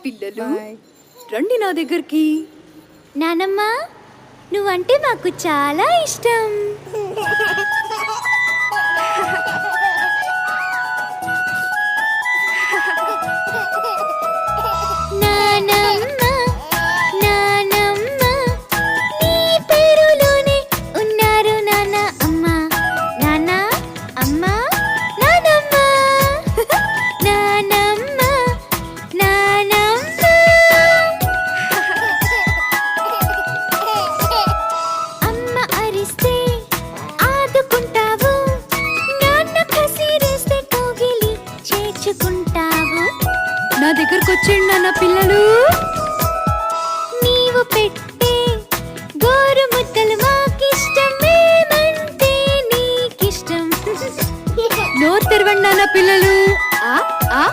పిల్లలు రండి నా దగ్గరికి. నానమ్మ, నువ్వంటే మాకు చాలా ఇష్టం. నానమ్మ, నానమ్మ, నీ పేరులోనే ఉన్నారు నాన్న అమ్మ. నాన్న, అమ్మ, నానమ్మ. నానమ్మ, నానమ్మ. అమ్మ అరిస్తే ఆదుకుంటావు, నాన్న కసిరేస్తే కౌగిలి చేర్చుకుంటావు. నా దగ్గరకు వచ్చేయండి నాన్న పిల్లలు. నీవు పెట్టే గోరు ముద్దలు మాకిష్టం, మేమంటే నీకిష్టం. నోరు తెరవండి నాన్న పిల్లలు. ఆ ఆ